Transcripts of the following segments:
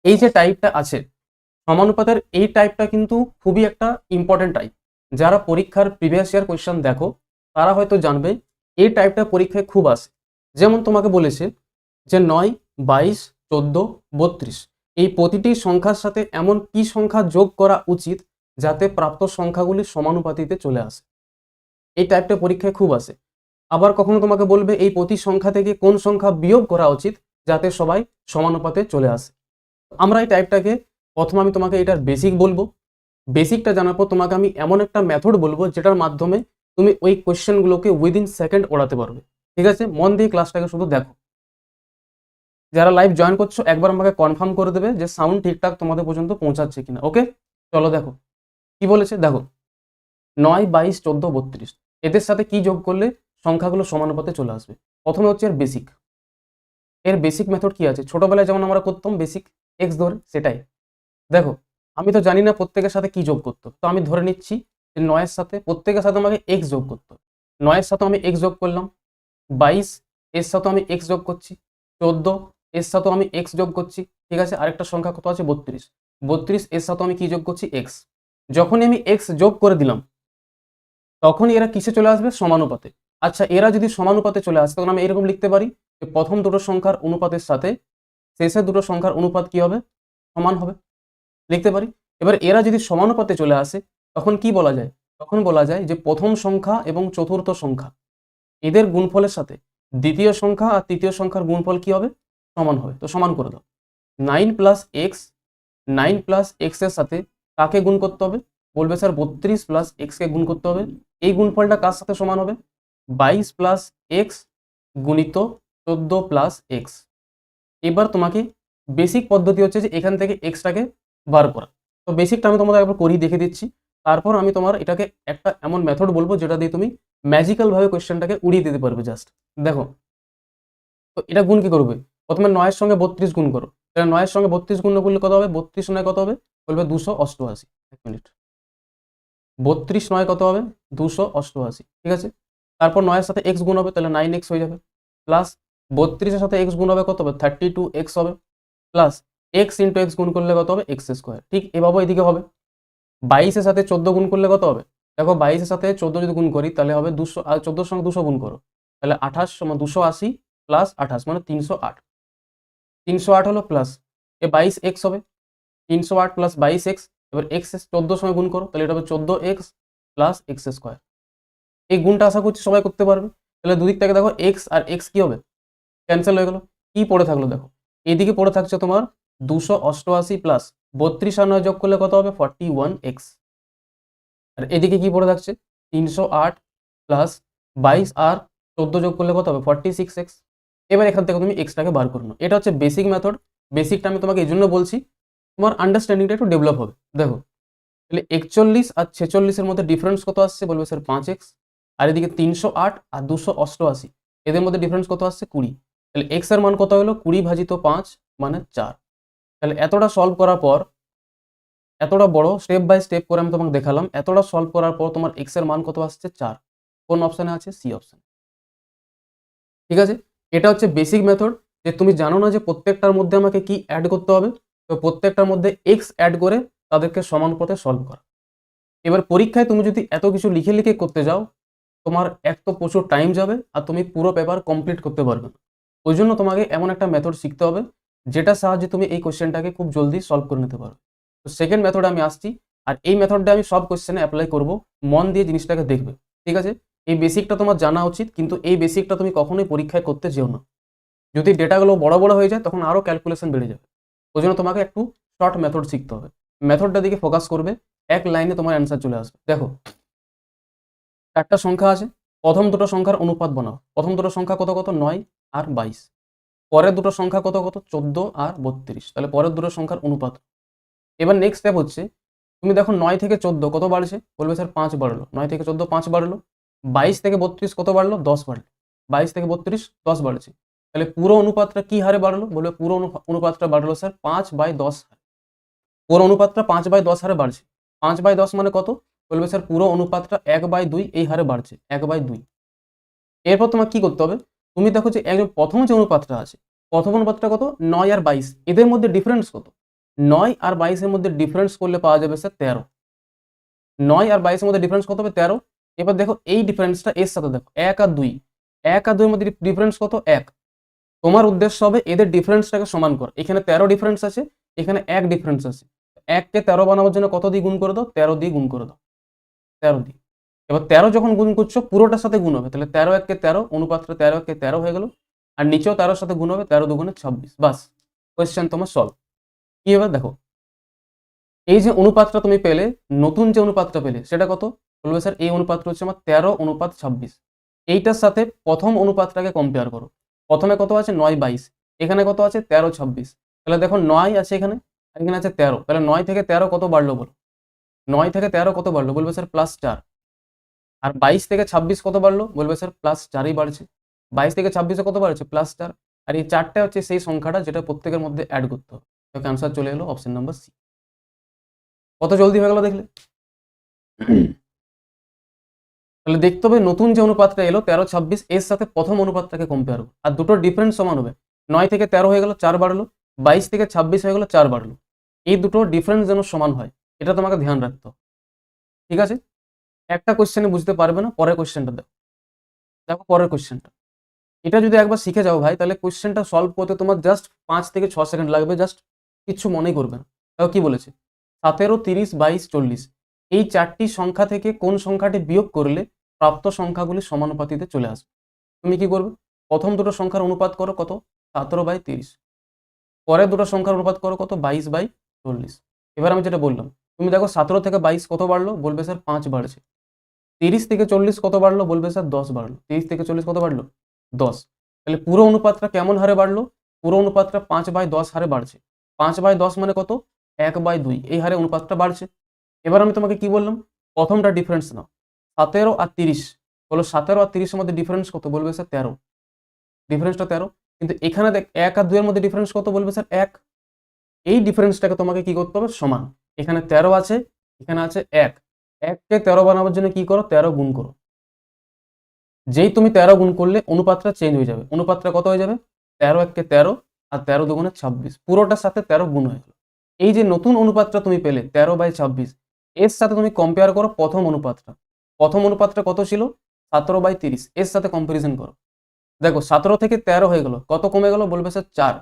এই যে টাইপটা আছে সমানুপাতের, এই টাইপটা কিন্তু খুবই একটা ইম্পর্টেন্ট টাইপ। যারা পরীক্ষার প্রিভিয়াস ইয়ার কোয়েশ্চেন দেখো তারা হয়তো জানবে এই টাইপটা পরীক্ষায় খুব আসে। যেমন তোমাকে বলেছে যে 9, 22, 14, 32 এই প্রতিটি সংখ্যার সাথে এমন কি সংখ্যা যোগ করা উচিত যাতে প্রাপ্ত সংখ্যাগুলি সমানুপাতিতে চলে আসে। এই টাইপটা পরীক্ষায় খুব আসে। আবার কখনো তোমাকে বলবে এই প্রতি সংখ্যা থেকে কোন সংখ্যা বিয়োগ করা উচিত যাতে সবাই সমানুপাতে চলে আসে। আমরা এই টাইপটাকে প্রথমে আমি তোমাকে এটার বেসিক বলবো। বেসিকটা জানার পর তোমাকে আমি এমন একটা মেথড বলবো যেটার মাধ্যমে তুমি ওই কোয়েশ্চেনগুলোকে উইদিন সেকেন্ড ওড়াতে পারবে। ঠিক আছে, মন দিয়ে ক্লাসটাকে শুধু দেখো। যারা লাইভ জয়েন করছো একবার আমাকে কনফার্ম করে দেবে যে সাউন্ড ঠিকঠাক তোমাদের পর্যন্ত পৌঁছাচ্ছে কিনা। ওকে, চলো দেখো কি বলেছে। দেখো 9, 22, 14, 32 এদের সাথে কি যোগ করলে সংখ্যাগুলো সমানুপাতে চলে আসবে। প্রথমে হচ্ছে এর বেসিক। এর বেসিক মেথড কি আছে, ছোটবেলায় যেমন আমরা করতাম বেসিক এক্স ধরে, সেটাই। দেখো আমি তো জানি না প্রত্যেকের সাথে কি যোগ করতো, তো আমি ধরে নিচ্ছি যে 9 এর সাথে প্রত্যেকের সাথে আমাকে এক্স যোগ করতো। 9 এর সাথে আমি এক্স যোগ করলাম, 22 এর সাথে আমি এক্স যোগ করছি, 14 এর সাথে আমি এক্স যোগ করছি। ঠিক আছে, আরেকটা সংখ্যা কত আছে 32, 32 এর সাথে আমি কি যোগ করছি এক্স। যখনই আমি এক্স যোগ করে দিলাম তখনই এরা কিসে চলে আসবে, সমানুপাতে। আচ্ছা এরা যদি সমানুপাতে চলে আসে তখন আমি এরকম লিখতে পারি যে প্রথম দুটো সংখ্যার অনুপাতের সাথে শেষের দুটো সংখ্যার অনুপাত কি হবে, সমান হবে, লিখতে পারি। এবার এরা যদি সমানুপাতে চলে আসে তখন কি বলা যায়, তখন বলা যায় যে প্রথম সংখ্যা এবং চতুর্থ সংখ্যা এদের গুণফলের সাথে দ্বিতীয় সংখ্যা আর তৃতীয় সংখ্যার গুণফল কি হবে, সমান হবে। তো সমান করে দাও। 9 প্লাস এক্স, 9 প্লাস এক্স এর সাথে কাকে গুণ করতে হবে, বলবে স্যার 32 প্লাস এক্স কে গুণ করতে হবে। এই গুণফলটা কার সাথে সমান হবে, 22 প্লাস এক্স গুণিত 14 প্লাস এক্স। এবার তোমাকে বেসিক পদ্ধতি হচ্ছে যে এখান থেকে এক্সটাকে বার করা। তো বেসিকটা আমি তোমাদের একবার করি দেখে দিচ্ছি। তারপর আমি তোমার এটাকে একটা এমন মেথড বলবো যেটা দিয়ে তুমি ম্যাজিক্যাল ভাবে কোয়েশ্চেনটাকে উড়িয়ে দিতে পারবে। জাস্ট দেখো, তো এটা গুণ কি করবে, প্রথমে 9 এর সঙ্গে 32 গুণ করো। তাহলে 9 এর সঙ্গে 32 গুণ করলে কত হবে, 32 9 কত হবে, বলবে 288। এক মিনিট, 32 9 কত হবে, 288। ঠিক আছে, তারপর 9 এর সাথে এক্স গুণ হবে, তাহলে 9x হয়ে যাবে, প্লাস 32 এর সাথে এক্স গুণ হবে কত হবে, 32x হবে, প্লাস এক্স ইন্টু এক্স গুণ করলে কত হবে, এক্স স্কোয়ার। ঠিক এভাবে এদিকে হবে। 22 এর সাথে 14 গুণ করলে কত হবে, দেখো 22 এর সাথে 14 যদি গুণ করি তাহলে হবে 200, আর 14 সঙ্গে 200 গুণ করো তাহলে 28 সমান 280 প্লাস 28 মানে 308। 308 হলো, প্লাস এ 22x হবে, 308 প্লাস 22x। এবার এক্স 14 সময় গুণ করো তাহলে এটা হবে 14x প্লাস এক্স স্কোয়ার। এই গুণটা আশা করছি সবাই করতে পারবে। তাহলে দুদিক থেকে দেখো এক্স আর এক্স কি হবে, ক্যান্সেল হয়ে গেল। কি পড়ে থাকলো দেখো, এদিকে পড়ে থাকছে তোমার 288 প্লাস 32 আর 9 যোগ করলে কত হবে, 41x। আর এদিকে কি পড়ে থাকছে 308 প্লাস 22 আর 14 যোগ করলে কত হবে, 46x। এবার এখান থেকে তুমি এক্সটাকে বার করে নাও। এটা হচ্ছে বেসিক মেথড। বেসিকটা আমি তোমাকে এই জন্য বলছি তোমার আন্ডারস্ট্যান্ডিংটা একটু ডেভেলপ হবে। দেখো তাহলে 41 আর 46 এর মধ্যে ডিফারেন্স কত আসছে, বলবে স্যার 5x। আর এদিকে 308 আর 288 এদের মধ্যে ডিফারেন্স কত আসছে, 20। তাহলে এক্স এর মান কত হলো, 20 ভাজিত 5 মানে 4। তাহলে এতটা সলভ করার পর, এতটা বড় স্টেপ বাই স্টেপ করে আমি তোমাকে দেখালাম, এতটা সলভ করার পর তোমার এক্স এর মান কত আসছে, 4। কোন অপশানে আছে, সি অপশন। ঠিক আছে, এটা হচ্ছে বেসিক মেথড। যে তুমি জানো না যে প্রত্যেকটার মধ্যে আমাকে কি অ্যাড করতে হবে, তো প্রত্যেকটার মধ্যে এক্স অ্যাড করে তাদেরকে সমানুপাতে সলভ করা। এবার পরীক্ষায় তুমি যদি এত কিছু লিখে লিখে করতে যাও তোমার এক তো প্রচুর টাইম যাবে আর তুমি পুরো পেপার কমপ্লিট করতে পারবে না। ওই জন্য তোমাকে এমন একটা মেথড শিখতে হবে যেটা সাহায্যে তুমি এই কোশ্চেনটাকে খুব জলদি সলভ করে নিতে পারো। তো সেকেন্ড মেথডে আমি আসছি, আর এই মেথডটা আমি সব কোশ্চেনে অ্যাপ্লাই করব। মন দিয়ে জিনিসটাকে দেখবে। ঠিক আছে, এই বেসিকটা তোমার জানা উচিত, কিন্তু এই বেসিকটা তুমি কখনোই পরীক্ষায় করতে যেও না। যদি ডেটাগুলো বড় বড় হয়ে যায় তখন আরও ক্যালকুলেশন বেড়ে যাবে। ওই জন্য তোমাকে একটু শর্ট মেথড শিখতে হবে। মেথডটা দিকে ফোকাস করবে, এক লাইনে তোমার অ্যান্সার চলে আসবে। দেখো চারটা সংখ্যা আছে, প্রথম দুটো সংখ্যার অনুপাত বানাও। প্রথম দুটো সংখ্যা কত কত, 9 আর 22। পরের দুটো সংখ্যা কত কত, 14 আর 32। তাহলে পরের দুটো সংখ্যার অনুপাত। এবার নেক্সট স্টেপ হচ্ছে তুমি দেখো 9 থেকে 14 কত বাড়ছে, বলবে স্যার 5 বাড়লো। 9 থেকে 14 5 বাড়লো। 22 থেকে 32 কত বাড়লো, 10 বাড়লো। 22 থেকে 32 10 বাড়ছে। তাহলে পুরো অনুপাতটা কি হারে বাড়লো, বলবে পুরো অনুপাতটা বাড়লো স্যার 5/10 হারে। পুরো অনুপাতটা 5/10 হারে বাড়ছে। 5/10 মানে কত, বলবে স্যার পুরো অনুপাতটা 1/2 এই হারে বাড়ছে, 1/2। এরপর তোমার কি করতে হবে, তুমি দেখো যে একদম প্রথম যে অনুপাতটা আছে, প্রথম অনুপাতটা কত, 9 আর 22 এদের মধ্যে ডিফারেন্স কত। 9 আর 22 এর মধ্যে ডিফারেন্স করলে পাওয়া যাবে স্যার 13। 9 আর 22 এর মধ্যে ডিফারেন্স কত হবে? 13। এবার দেখো এই ডিফারেন্সটা এর সাথে দেখো 1 আর 2, 1 আর 2 এর মধ্যে ডিফারেন্স কত? 1। তোমার উদ্দেশ্য হবে এদের ডিফারেন্সটাকে সমান কর। এখানে 13 ডিফারেন্স আছে, এখানে 1 ডিফারেন্স আছে। 1 কে 13 বানানোর জন্য কত দিয়ে গুণ করে দাও? 13 দিয়ে গুণ করে দাও, 13 দিয়ে। এবার 13 যখন গুণ করছো পুরোটার সাথে গুণ হবে, তাহলে 13 1 কে 13, অনুপাতটা 13 1 কে 13 হয়ে গেল। আর নিচেও 13 সাথে গুণ হবে, 13 দুগুণে 26। বাস, কোয়েশ্চেন তোমার সলভ। কি হবে দেখো, এই যে অনুপাতটা তুমি পেলে, নতুন যে অনুপাতটা পেলে সেটা কত? বলবে স্যার এই অনুপাতটা হচ্ছে আমার 13:26। এইটার সাথে প্রথম অনুপাতটাকে কম্পেয়ার করো। প্রথমে কত আছে? 9:22। এখানে কত আছে? 13:26। তাহলে দেখো 9 আছে এখানে, আর এখানে আছে 13। তাহলে 9 থেকে 13 কত বাড়লো বলো? 9 থেকে 13 কত বাড়লো? বলবে স্যার +4। আর 22 থেকে 26 কত বাড়লো? বলবে স্যার +4ই বাড়ছে। 22 থেকে 26 কত বাড়ছে? +4। আর এই 4টা হচ্ছে সেই সংখ্যাটা যেটা প্রত্যেকের মধ্যে অ্যাড করতে হবে। তো অ্যান্সার চলে এলো অপশন নাম্বার সি। কত জলদি হয়ে গেল দেখলে? তাহলে দেখতে হবে নতুন যে অনুপাতটা এলো 13:26, এর সাথে প্রথম অনুপাতটাকে কম্পেয়ার করো, আর দুটোর ডিফারেন্স সমান হবে। 9 থেকে 13 হয়ে গেল, 4 বাড়লো। 22 থেকে 26 হয়ে গেল, 4 বাড়লো। এই দুটোর ডিফারেন্স যেন সমান হয়, এটা তোমাকে ধ্যান রাখতে হবে। ঠিক আছে? একটা কোশ্চেনে বুঝতে পারবে না, পরের কোশ্চেনটা দেখো। দেখো পরের কোশ্চেনটা, এটা যদি একবার শিখে যাও ভাই, তাহলে কোশ্চেনটা সলভ করতে তোমার জাস্ট 5 থেকে 6 সেকেন্ড লাগবে, জাস্ট কিচ্ছু মনেই করবে না। দেখো কি বলেছে, 17, 30, 22, 40 এই চারটি সংখ্যা থেকে কোন সংখ্যাটি বিয়োগ করলে প্রাপ্ত সংখ্যাগুলি সমানুপাতিতে চলে আসবে। তুমি কি করবে? প্রথম দুটো সংখ্যার অনুপাত করো কত? 17/30। পরের দুটো সংখ্যার অনুপাত করো কত? 22/40। এবার আমি যেটা বললাম, তুমি দেখো 17 থেকে 22 কত বাড়লো? বলবে স্যার 5 বাড়ছে। 30 থেকে 40 কত বাড়লো? বলবে স্যার 10 বাড়লো। 30 থেকে 40 কত বাড়লো? 10। তাহলে পুরো অনুপাতটা কেমন হারে বাড়লো? পুরো অনুপাতটা 5/10 হারে বাড়ছে। 5/10 মানে কত? 1/2। এই হারে অনুপাতটা বাড়ছে। এবার আমি তোমাকে কি বললাম? প্রথমটা ডিফারেন্স নাও, 17 আর 30। বলো 17 আর 30 এর মধ্যে ডিফারেন্স কত? বলবে স্যার 13। ডিফারেন্সটা 13। কিন্তু এখানে দেখ 1 আর 2 এর মধ্যে ডিফারেন্স কত? বলবে স্যার 1। এই ডিফারেন্সটাকে তোমাকে কি করতে হবে? সমান। এখানে 13 আছে, এখানে আছে 1। 1 কে 13 বানাবার জন্য কি করো? 13 গুণ করো। যেই তুমি 13 গুণ করলে অনুপাতটা চেঞ্জ হয়ে যাবে। অনুপাতটা কত হয়ে যাবে? 13 1 কে 13 আর 13 দুগুণে 26। পুরোটার সাথে 13 গুণ হয়ে গেল। এই যে নতুন অনুপাতটা তুমি পেলে 13/26, এর সাথে তুমি কম্পেয়ার করো প্রথম অনুপাতটা। প্রথম অনুপাতটা কত ছিল? 17/30। এর সাথে কম্পারিজন করো। দেখো 17 থেকে 13 হয়ে গেল, কত কমে গেল? বলবে স্যার 4।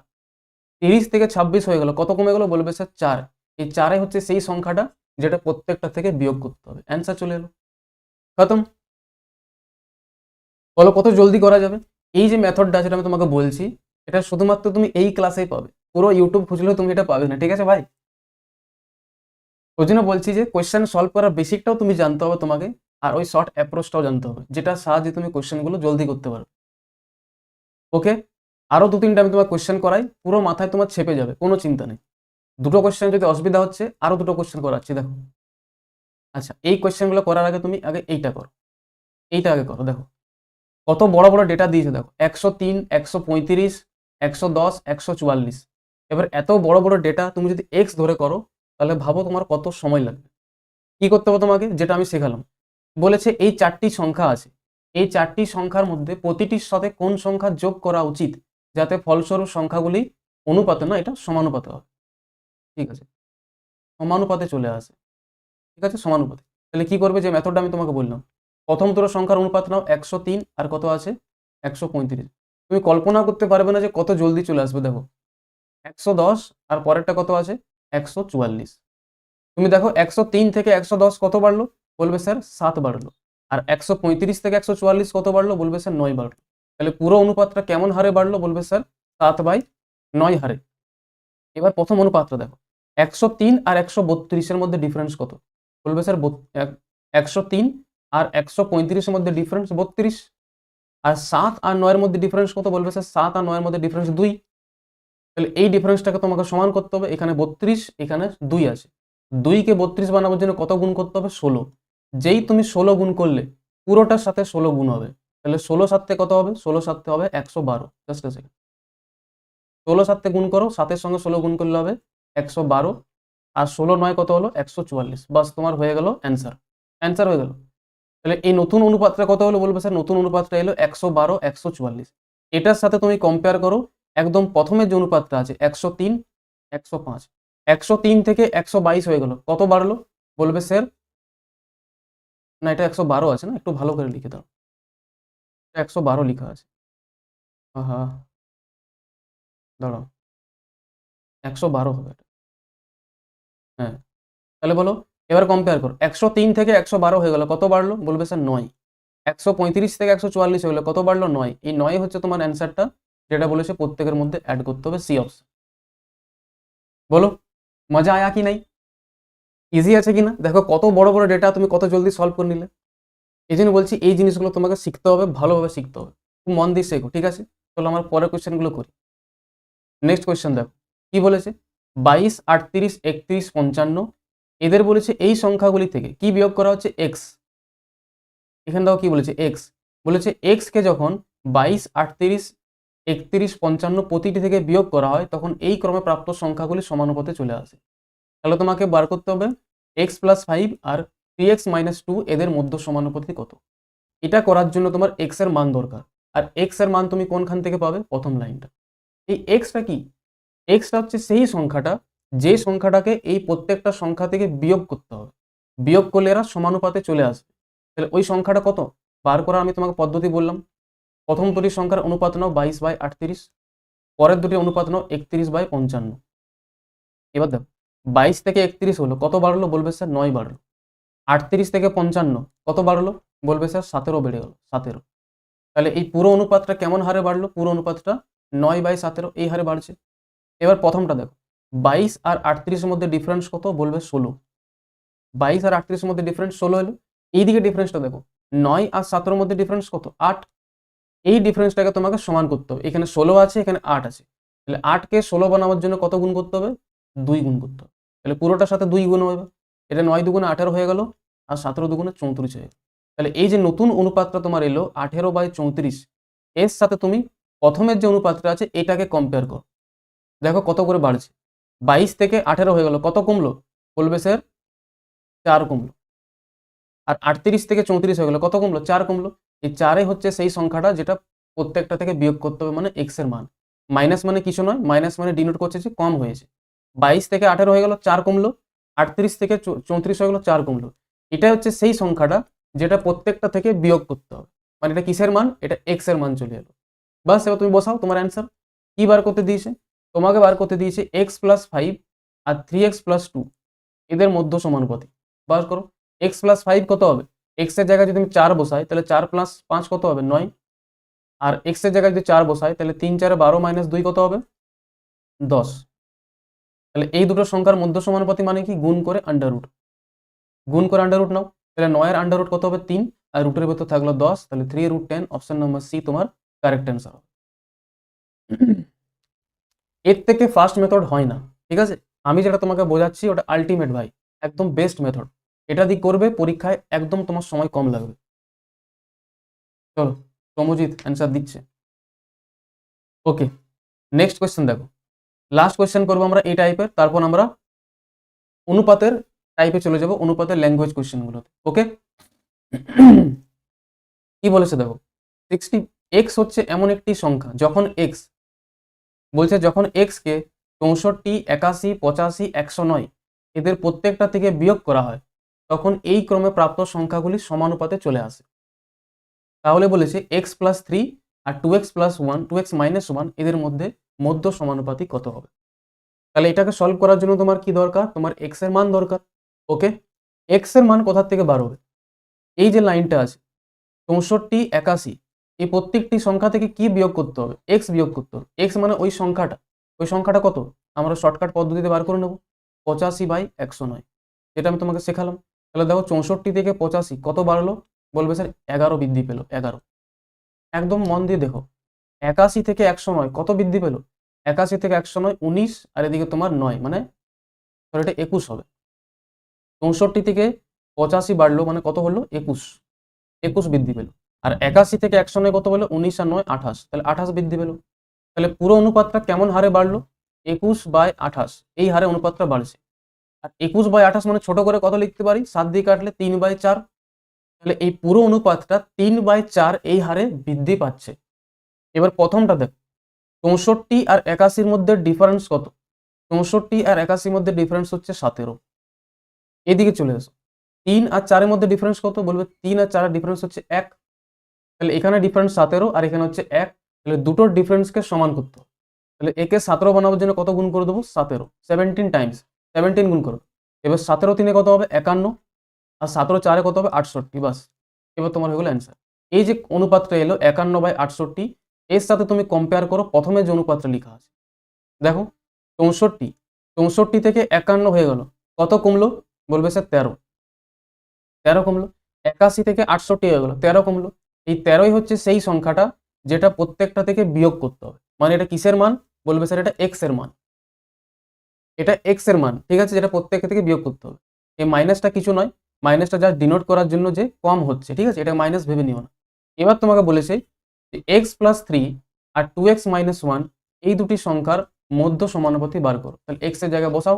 30 থেকে 26 হয়ে গেল, কত কমে গেল? বলবে স্যার 4। এই 4 হচ্ছে সেই সংখ্যাটা যেটা প্রত্যেকটা থেকে বিয়োগ করতে হবে। অ্যান্সার চলে এলো, খতম। বলো কত জলদি করা যাবে? এই যে মেথডটা যেটা আমি তোমাকে বলছি, এটা শুধুমাত্র তুমি এই ক্লাসেই পাবে, পুরো ইউটিউব খুঁজলেও তুমি এটা পাবে না। ঠিক আছে ভাই? ওই জন্য বলছি যে কোয়েশ্চেন সলভ করার বেসিকটাও তুমি জানতে হবে তোমাকে, আর ওই শর্ট অ্যাপ্রোচটাও জানতে হবে, যেটার সাহায্যে তুমি কোয়েশ্চেনগুলো জলদি করতে পারবে। ওকে, আরো 2-3টা আমি তোমার কোয়েশ্চেন করাই, পুরো মাথায় তোমার ছেপে যাবে, কোনো চিন্তা নেই। দুটো কোয়েশ্চেন যদি অসুবিধা হচ্ছে, আরো দুটো কোয়েশ্চেন করাচ্ছি, দেখো। আচ্ছা, এই কোয়েশ্চেনগুলো করার আগে তুমি আগে এইটা করো, এইটা আগে করো। দেখো কত বড় বড় ডেটা দিয়েছে, দেখো 103, 135, 110, 144। এবার এত বড় বড় ডেটা তুমি যদি এক্স ধরে করো, তাহলে ভাবো তোমার কত সময় লাগবে। কি করতে হবে তোমাকে? যেটা আমি শেখালাম, বলেছে এই 4টি সংখ্যা আছে, এই 4টি সংখ্যার মধ্যে প্রতিটির সাথে কোন সংখ্যা যোগ করা উচিত যাতে ফলস্বরূপ সংখ্যাগুলি অনুপাতে না, এটা সমানুপাতে হবে। ঠিক আছে, সমানুপাতে চলে আসে। ঠিক আছে, সমানুপাতে। তাহলে কি করবে? যে মেথডটা আমি তোমাকে বললাম, প্রথম দুটো সংখ্যার অনুপাত নাও, 103 আর কত আছে? 135। তুমি কল্পনা করতে পারবে না যে কত জলদি চলে আসবে। দেখো 110 আর পরেরটা কত আছে? 144। তুমি দেখো 103 থেকে 110 কত বাড়লো? বলবে স্যার 7 বাড়লো। আর 135 থেকে 144 কত বাড়লো? বলবে স্যার 9 বাড়লো। তাহলে পুরো অনুপাতটা কেমন হারে বাড়লো? বলবে স্যার 7/9 হারে। এবার প্রথম অনুপাতটা দেখো, 103 আর 132 এর মধ্যে ডিফারেন্স কত? বলবে স্যার 103 আর 135 এর মধ্যে ডিফারেন্স 32। আর 7 আর 9 এর মধ্যে ডিফারেন্স কত? বলবে স্যার 7 আর 9 এর মধ্যে ডিফারেন্স 2। তাহলে এই ডিফারেন্সটাকে তোমাকে সমান করতে হবে। এখানে 32, এখানে 2 আছে। 2 কে 32 বানাবার জন্য কত গুণ করতে হবে? 16। যেই তুমি 16 গুণ করলে পুরোটার সাথে 16 গুণ হবে। তাহলে 16 সাথে কত হবে? 16 সাথে হবে 112। জাস্ট এ সেকেন্ড, 16 সাথে গুণ করো, 7 এর সঙ্গে 16 গুণ করলে হবে 112। আর 16 9 কত হলো? 144। বাস, তোমার হয়ে গেল অ্যান্সার। অ্যান্সার হয়ে গেল। তাহলে এই নতুন অনুপাতটা কত হলো? বলবে স্যার নতুন অনুপাতটা এলো 112, 144। এটার সাথে তুমি কম্পেয়ার করো একদম প্রথমে যে অনুপাতটা আছে 103, 105। 103 থেকে 122 হয়ে গেল, কত বাড়লো? বলবে স্যার, না এটা 112 আছে না, একটু ভালো করে লিখে দাও, 112 লিখা আছে। হ্যাঁ, দাঁড়াও, 112 হবে এটা। হ্যাঁ, তাহলে বলো, এবার কম্পেয়ার করো, 103 থেকে 112 হয়ে গেল, কত বাড়লো? বলবে স্যার 9। 135 থেকে 144 হয়ে গেল, কত বাড়লো? 9। এই 9 হচ্ছে তোমার অ্যান্সারটা, যেটা বলেছে প্রত্যেকের মধ্যে অ্যাড করতে হবে, সি অপশন। বলো, মজা আয়া কি নাই? ইজি আছে কিনা? দেখো কত বড় বড় ডেটা তুমি কত জলদি সলভ করে নিলে। এই জন্য বলছি এই জিনিসগুলো তোমাকে শিখতে হবে, ভালোভাবে শিখতে হবে, খুব মন দিয়ে শেখো, ঠিক আছে? চলো আমরা পরের কোয়েশ্চেনগুলো করি। নেক্সট কোয়েশ্চেন দেখো কি বলেছে, 22, 38, 31, 55, এদের বলেছে এই সংখ্যাগুলি থেকে কি বিয়োগ করা হচ্ছে? এক্স। এখানে দেখো কি বলেছে, এক্স বলেছে, এক্স কে যখন 22, 38, 31, 55 প্রতিটি থেকে বিয়োগ করা হয় তখন এই ক্রমে প্রাপ্ত সংখ্যাগুলি সমানুপাতে চলে আসে। তাহলে তোমাকে বার করতে হবে এক্স প্লাস 5 আর 3x-2 এদের মধ্য সমানুপাতি কত। এটা করার জন্য তোমার এক্স এর মান দরকার, আর এক্স এর মান তুমি কোনখান থেকে পাবে? প্রথম লাইনটা। এই এক্সটা কি? এক্সটা হচ্ছে সেই সংখ্যাটা, যে সংখ্যাটাকে এই প্রত্যেকটা সংখ্যা থেকে বিয়োগ করতে হবে, বিয়োগ করলে এরা সমানুপাতে চলে আসবে। তাহলে ওই সংখ্যাটা কত বার করার আমি তোমাকে পদ্ধতি বললাম। প্রথম দুটি সংখ্যার অনুপাত নাও 22/38, পরের দুটি অনুপাত নাও 31/55। এবার দেখো 22 থেকে 31 হলো, কত বাড়লো? বলবে স্যার 9 বাড়লো। 38 থেকে 55 কত বাড়লো? বলবে স্যার 17 বেড়ে গেল, 17। তাহলে এই পুরো অনুপাতটা কেমন হারে বাড়লো? পুরো অনুপাতটা 9/17 এই হারে বাড়ছে। এবার প্রথমটা দেখো, 22 আর 38 এর মধ্যে ডিফারেন্স কত? বলবে 16। 22 আর 38 এর মধ্যে ডিফারেন্স 16 হলো। এইদিকে ডিফারেন্সটা দেখো, 9 আর 17 এর মধ্যে ডিফারেন্স কত? 8। এই ডিফারেন্সটাকে তোমাকে সমান করতে হবে, এখানে 16 আছে, এখানে 8 আছে, তাহলে 8 কে 16 বানানোর জন্য কত গুণ করতে হবে? 2 গুণ করতে হবে। তাহলে পুরোটার সাথে 2 গুণ হবে, এটা 9 দুগুণে 18 হয়ে গেল, আর 17 দুগুণে 34 হয়ে গেল। তাহলে এই যে নতুন অনুপাতটা তোমার এলো 18/34, এর সাথে তুমি প্রথমের যে অনুপাতটা আছে এটাকে কম্পেয়ার করো, দেখো কত করে বাড়ছে। 22 থেকে 18 হয়ে গেল, কত কমলো? বলবে স্যার 4 কমলো। আর 38 থেকে 34 হয়ে গেল, কত কমলো? 4 কমলো। এই 4 হচ্ছে সেই সংখ্যাটা যেটা প্রত্যেকটা থেকে বিয়োগ করতে হবে, মানে এক্স এর মান। মাইনাস মানে কিছু নয়, মাইনাস মানে ডিনোট করছে যে কম হয়েছে। 22 থেকে 18 হয়ে গেল, 4 কমলো। 38 থেকে 34 হয়ে গেল, 4 কমলো। এটা হচ্ছে সেই সংখ্যাটা যেটা প্রত্যেকটা থেকে বিয়োগ করতে হবে, মানে এটা কিসের মান? এটা এক্স এর মান চলে এলো। বাস, এবার তুমি বসাও তোমার অ্যান্সার। কি বার করতে দিয়েছে? তোমাকে বার করতে দিয়েছে x+5 আর 3x+2 এদের মধ্য সমানুপাতি। বার করো, x+5 কত হবে? x এর জায়গায় যদি আমি 4 বসাই তাহলে 4 + 5 কত হবে? 9। আর x এর জায়গায় যদি 4 বসাই তাহলে 3 4 12 - 2 কত হবে? 10। তাহলে এই দুটো সংখ্যার মধ্য সমানুপাতি মানে কি? গুণ করে আন্ডাররুট, গুণ করে আন্ডাররুট নাও। তাহলে 9 এর আন্ডাররুট কত হবে? 3, আর রুটের ভেতর থাকলো 10, তাহলে 3√10, অপশন নাম্বার সি তোমার কারেক্ট অ্যান্সার হবে। এর থেকে ফার্স্ট মেথড হয় না, ঠিক আছে? আমি যেটা তোমাকে বোঝাচ্ছি ওটা আলটিমেট ভাই, একদম বেস্ট মেথড। এটা দিয়ে করবে পরীক্ষায়, একদম তোমার সময় কম লাগবে। চলো, সমজিৎ অ্যান্সার দিচ্ছে। ওকে, নেক্সট কোয়েশ্চেন দেখো, লাস্ট কোয়েশ্চেন করবো আমরা এই টাইপের, তারপর আমরা অনুপাতের টাইপে চলে যাব, অনুপাতের ল্যাঙ্গুয়েজ কোয়েশ্চেনগুলোতে। ওকে, কি বলেছে দেখো, 60 এক্স হচ্ছে এমন একটি সংখ্যা যখন এক্স বলছে, যখন এক্স কে 64, 81, 85, 109 এদের প্রত্যেকটা থেকে বিয়োগ করা হয় তখন এই ক্রমে প্রাপ্ত সংখ্যাগুলি সমানুপাতে চলে আসে। তাহলে বলেছে x+3 আর 2x+1, 2x-1 এদের মধ্যে মধ্য সমানুপাতি কত হবে। তাহলে এটাকে সলভ করার জন্য তোমার কি দরকার? তোমার x এর মান দরকার। ওকে, x এর মান কোথা থেকে বার হবে? এই যে লাইনটা আছে 64, 81, এই প্রত্যেকটি সংখ্যা থেকে কি বিয়োগ করতে হবে? x বিয়োগ করতে হবে। x মানে ওই সংখ্যাটা, ওই সংখ্যাটা কত? আমরা শর্টকাট পদ্ধতিতে বার করে নেব, 85/109, যেটা আমি তোমাকে শেখালাম। তাহলে দেখো 64 থেকে 85 কত বাড়লো? বলবে স্যার 11 বৃদ্ধি পেল, 11। একদম মন দিয়ে দেখো, 81 থেকে 109 কত বৃদ্ধি পেল? 81 থেকে 109 19, আর এদিকে তোমার 9, মানে এটা 21 হবে। 64 থেকে 85 বাড়লো মানে কত হলো? 21, 21 বৃদ্ধি পেল। আর 81 থেকে 109 কত হলো? 19 আর 9 28, তাহলে 28 বৃদ্ধি পেল। তাহলে পুরো অনুপাতটা কেমন হারে বাড়লো? 21/28 এই হারে অনুপাতটা বাড়ছে। আর 21/28 মানে ছোট করে কত লিখতে পারি? 7 দিয়ে কাটলে 3/4। তাহলে এই পুরো অনুপাতটা 3/4 এই হারে বৃদ্ধি পাচ্ছে। এবার প্রথমটা দেখো, 64 আর 81 মধ্যে ডিফারেন্স কত? 64 আর 81 মধ্যে ডিফারেন্স হচ্ছে 17। এদিকে চলে আসো, 3 আর 4 মধ্যে ডিফারেন্স কত? বলবে 3 আর 4 ডিফারেন্স হচ্ছে 1। তাহলে এখানে ডিফারেন্স 17 আর এখানে হচ্ছে 1। তাহলে দুটোর ডিফারেন্সকে সমান করতে হবে। তাহলে একে 17 বানাবার জন্য কত গুণ করে দেবো? 17, 17 টাইমস 17 গুণ করো। এবার 17 3 কত হবে? 51, আর 17 4 কত হবে? 68। বাস, এবার তোমার হয়ে গেল অ্যান্সার। এই যে অনুপাতটা এলো 51/68, এর সাথে তুমি কম্পেয়ার করো প্রথমে যে অনুপাতটা লেখা আছে। দেখো 64 থেকে 51 হয়ে গেল, কত কমলো? বলবে স্যার 13 কমলো। 81 থেকে 68 হয়ে গেল, 13 কমলো। এই 13ই হচ্ছে সেই সংখ্যাটা যেটা প্রত্যেকটা থেকে বিয়োগ করতে হবে। মানে এটা কিসের মান? বলবে স্যার এটা এক্স এর মান। এটা এক্স এর মান, ঠিক আছে, যেটা প্রত্যেকটা থেকে বিয়োগ করতে হবে। এই মাইনাসটা কিছু নয়, মাইনাসটা যা ডিনোট করার জন্য যে কম হচ্ছে, ঠিক আছে, এটা মাইনাস ভেবে নিও না। এবার তোমাকে বলেছে যে এক্স প্লাস 3 আর 2x মাইনাস 1 এই দুটি সংখ্যার মধ্য সমানুপাতি বার করো। তাহলে এক্স এর জায়গায় বসাও,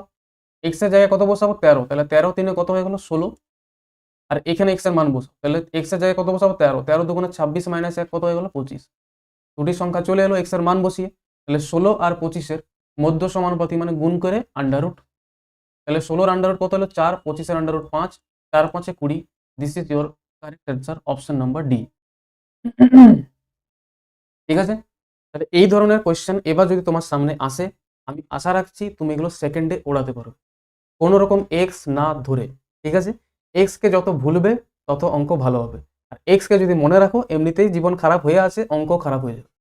এক্স এর জায়গায় কত বসাবো? 13। তাহলে 13 3 কত হয়ে গেল? 16। আর এখানে এক্স এর মান বসাও, তাহলে এক্স এর জায়গায় কত বসাবো? 13, 13 দুগুণে 26 মাইনাস 1 কত হয়ে গেল? 25। দুটি সংখ্যা চলে এলো এক্স এর মান বসিয়ে। তাহলে 16 আর 25 মধ্য সমানুপাতি মানে গুণ করে আন্ডাররুট। তাহলে 16 আন্ডাররুট কত হলো? 4, 25 আন্ডাররুট 5, 4 5 20। This is your correct answer, option number D. ঠিক আছে, তাহলে এই ধরনের কোয়েশ্চেন এবার যদি তোমার সামনে আসে, আমি আশা রাখছি তুমি এগুলো সেকেন্ডে ওড়াতে পারো, কোনো রকম এক্স না ধরে। ঠিক আছে, এক্স কে যত ভুলবে তত অঙ্ক ভালো হবে, আর এক্স কে যদি মনে রাখো এমনিতেই জীবন খারাপ হয়ে আছে, অঙ্ক খারাপ হয়ে যাবে।